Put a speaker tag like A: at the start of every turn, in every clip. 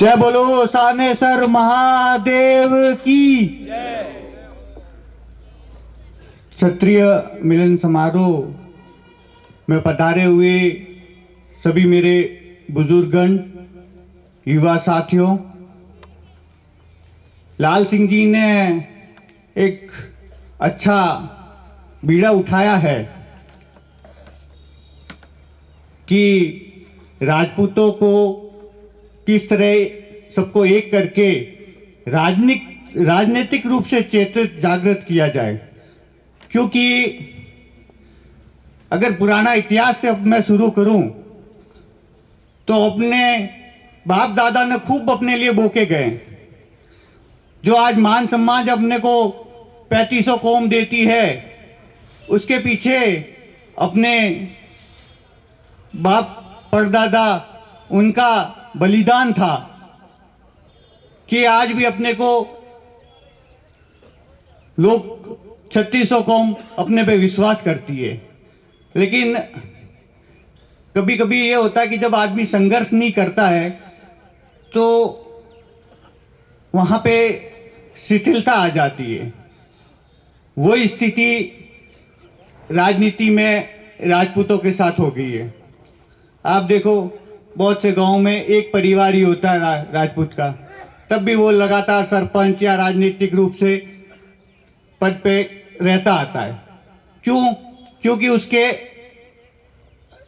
A: जय बोलो सानेसर महादेव की। क्षत्रिय मिलन समारोह में पधारे हुए सभी मेरे बुजुर्गगण, युवा साथियों, लाल सिंह जी ने एक अच्छा बीड़ा उठाया है कि राजपूतों को किस तरह सबको एक करके राजनीतिक रूप से चेतित जागृत किया जाए। क्योंकि अगर पुराना इतिहास से अब मैं शुरू करूं तो अपने बाप दादा ने खूब अपने लिए बोके गए। जो आज मान सम्मान अपने को 3500 कौम देती है, उसके पीछे अपने बाप परदादा उनका बलिदान था कि आज भी अपने को लोग 3600 कौम अपने पे विश्वास करती है। लेकिन कभी कभी ये होता है कि जब आदमी संघर्ष नहीं करता है तो वहां पे शिथिलता आ जाती है। वही स्थिति राजनीति में राजपूतों के साथ हो गई है। आप देखो, बहुत से गांव में एक परिवार ही होता है राजपूत का, तब भी वो लगातार सरपंच या राजनीतिक रूप से पद पे रहता आता है। क्यों? क्योंकि उसके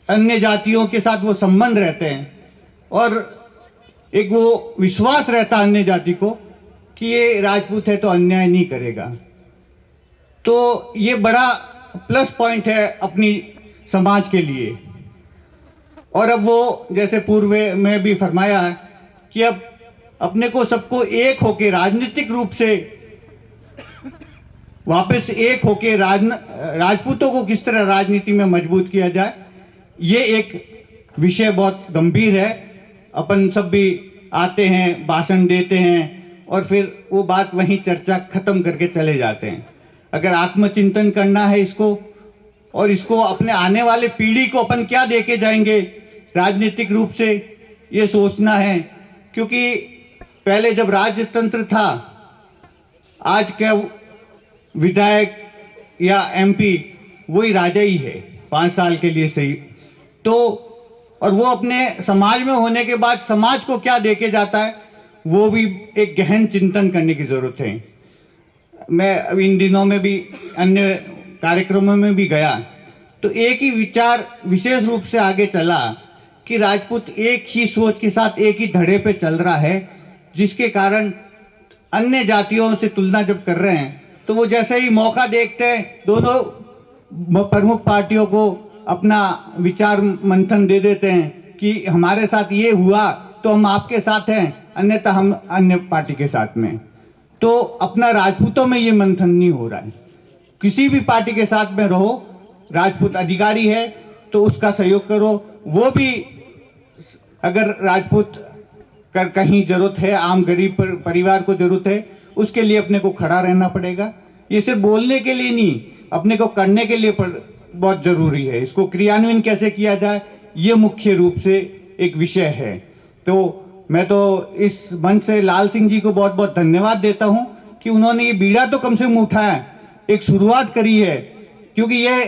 A: अन्य जातियों के साथ वो संबंध रहते हैं और एक वो विश्वास रहता है अन्य जाति को कि ये राजपूत है तो अन्याय नहीं करेगा। तो ये बड़ा प्लस पॉइंट है अपनी समाज के लिए। और अब वो जैसे पूर्व में भी फरमाया है कि अब अपने को सबको एक होके राजनीतिक रूप से वापस एक होके राजपूतों को किस तरह राजनीति में मजबूत किया जाए, ये एक विषय बहुत गंभीर है। अपन सब भी आते हैं, भाषण देते हैं और फिर वो बात वहीं चर्चा खत्म करके चले जाते हैं। अगर आत्मचिंतन करना है इसको, और इसको अपने आने वाले पीढ़ी को अपन क्या देके जाएंगे राजनीतिक रूप से, ये सोचना है। क्योंकि पहले जब राजतंत्र था, आज क्या विधायक या एमपी वही राजा ही है 5 साल के लिए सही। तो और वो अपने समाज में होने के बाद समाज को क्या देके जाता है, वो भी एक गहन चिंतन करने की जरूरत है। मैं इन दिनों में भी अन्य कार्यक्रमों में भी गया तो एक ही विचार विशेष रूप से आगे चला कि राजपूत एक ही सोच के साथ एक ही धड़े पे चल रहा है, जिसके कारण अन्य जातियों से तुलना जब कर रहे हैं तो वो जैसे ही मौका देखते हैं दोनों प्रमुख पार्टियों को अपना विचार मंथन दे देते हैं कि हमारे साथ ये हुआ तो हम आपके साथ हैं, अन्यथा हम अन्य पार्टी के साथ में। तो अपना राजपूतों में ये मंथन नहीं हो रहा है। किसी भी पार्टी के साथ में रहो, राजपूत अधिकारी है तो उसका सहयोग करो। वो भी अगर राजपूत कर कहीं जरूरत है, आम गरीब परिवार को जरूरत है, उसके लिए अपने को खड़ा रहना पड़ेगा। ये सिर्फ बोलने के लिए नहीं, अपने को करने के लिए बहुत जरूरी है। इसको क्रियान्वयन कैसे किया जाए, ये मुख्य रूप से एक विषय है। तो मैं तो इस मंच से लाल सिंह जी को बहुत बहुत धन्यवाद देता हूं कि उन्होंने ये बीड़ा तो कम से कम उठाया, एक शुरुआत करी है। क्योंकि ये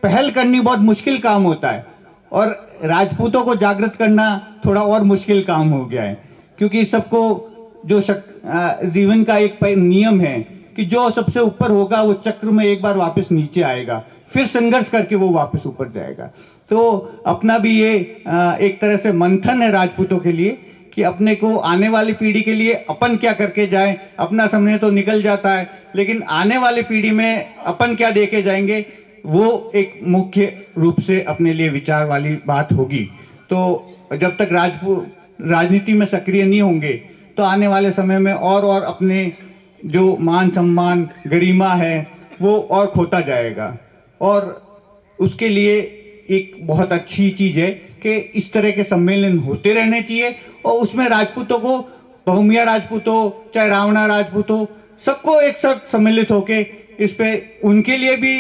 A: पहल करनी बहुत मुश्किल काम होता है और राजपूतों को जागृत करना थोड़ा और मुश्किल काम हो गया है। क्योंकि सबको जो जीवन का एक नियम है कि जो सबसे ऊपर होगा वो चक्र में एक बार वापस नीचे आएगा, फिर संघर्ष करके वो वापस ऊपर जाएगा। तो अपना भी ये एक तरह से मंथन है राजपूतों के लिए कि अपने को आने वाली पीढ़ी के लिए अपन क्या करके जाएं। अपना समय तो निकल जाता है, लेकिन आने वाली पीढ़ी में अपन क्या देके जाएंगे, वो एक मुख्य रूप से अपने लिए विचार वाली बात होगी। तो जब तक राजपूत राजनीति में सक्रिय नहीं होंगे तो आने वाले समय में और अपने जो मान सम्मान गरिमा है वो और खोता जाएगा। और उसके लिए एक बहुत अच्छी चीज है कि इस तरह के सम्मेलन होते रहने चाहिए और उसमें राजपूतों को, बहुमिया राजपूत हो चाहे रावणा राजपूत हो, सबको एक साथ सम्मिलित होके इस पे उनके लिए भी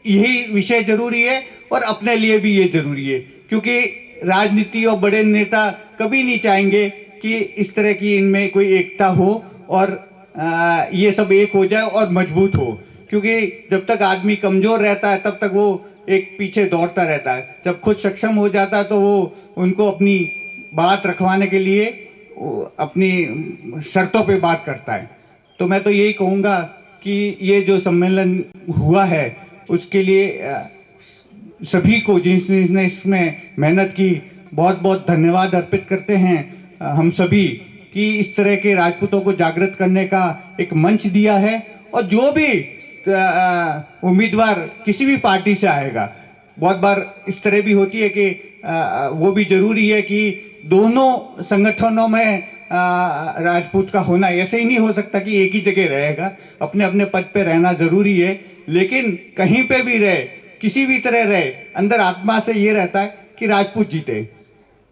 A: यही विषय जरूरी है और अपने लिए भी ये जरूरी है। क्योंकि राजनीति और बड़े नेता कभी नहीं चाहेंगे कि इस तरह की इनमें कोई एकता हो और ये सब एक हो जाए और मजबूत हो, क्योंकि जब तक आदमी कमज़ोर रहता है तब तक वो एक पीछे दौड़ता रहता है। जब खुद सक्षम हो जाता है तो वो उनको अपनी बात रखवाने के लिए अपनी शर्तों पे बात करता है। तो मैं तो यही कहूँगा कि ये जो सम्मेलन हुआ है उसके लिए सभी को जिसने इसमें मेहनत की बहुत बहुत धन्यवाद अर्पित करते हैं। हम सभी कि इस तरह के राजपूतों को जागृत करने का एक मंच दिया है। और जो भी उम्मीदवार किसी भी पार्टी से आएगा, बहुत बार इस तरह भी होती है कि वो भी जरूरी है कि दोनों संगठनों में राजपूत का होना ऐसे ही नहीं हो सकता कि एक ही जगह रहेगा, अपने अपने पद पे रहना जरूरी है। लेकिन कहीं पे भी रहे, किसी भी तरह रहे, अंदर आत्मा से ये रहता है कि राजपूत जीते।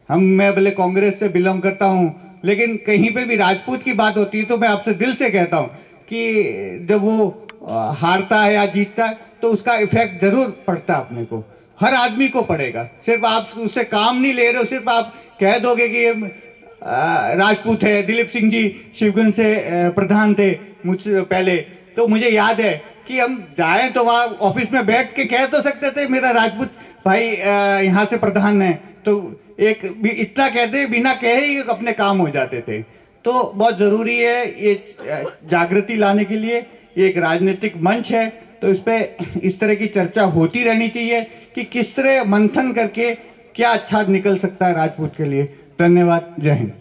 A: मैं भले कांग्रेस से बिलोंग करता हूँ, लेकिन कहीं पे भी राजपूत की बात होती है तो मैं आपसे दिल से कहता हूँ कि जब वो हारता है या जीतता है तो उसका इफेक्ट जरूर पड़ता है अपने को, हर आदमी को पड़ेगा। सिर्फ आप उससे काम नहीं ले रहे हो, सिर्फ आप कह दोगे कि ये राजपूत है। दिलीप सिंह जी शिवगंज से प्रधान थे मुझसे पहले, तो मुझे याद है कि हम जाएं तो वहाँ ऑफिस में बैठ के कह तो सकते थे मेरा राजपूत भाई यहाँ से प्रधान है, तो एक भी इतना कहते बिना कहे ही अपने काम हो जाते थे। तो बहुत ज़रूरी है ये जागृति लाने के लिए, ये एक राजनीतिक मंच है, तो इस पर इस तरह की चर्चा होती रहनी चाहिए कि किस तरह मंथन करके क्या अच्छा निकल सकता है राजपूत के लिए। धन्यवाद, जय हिंद।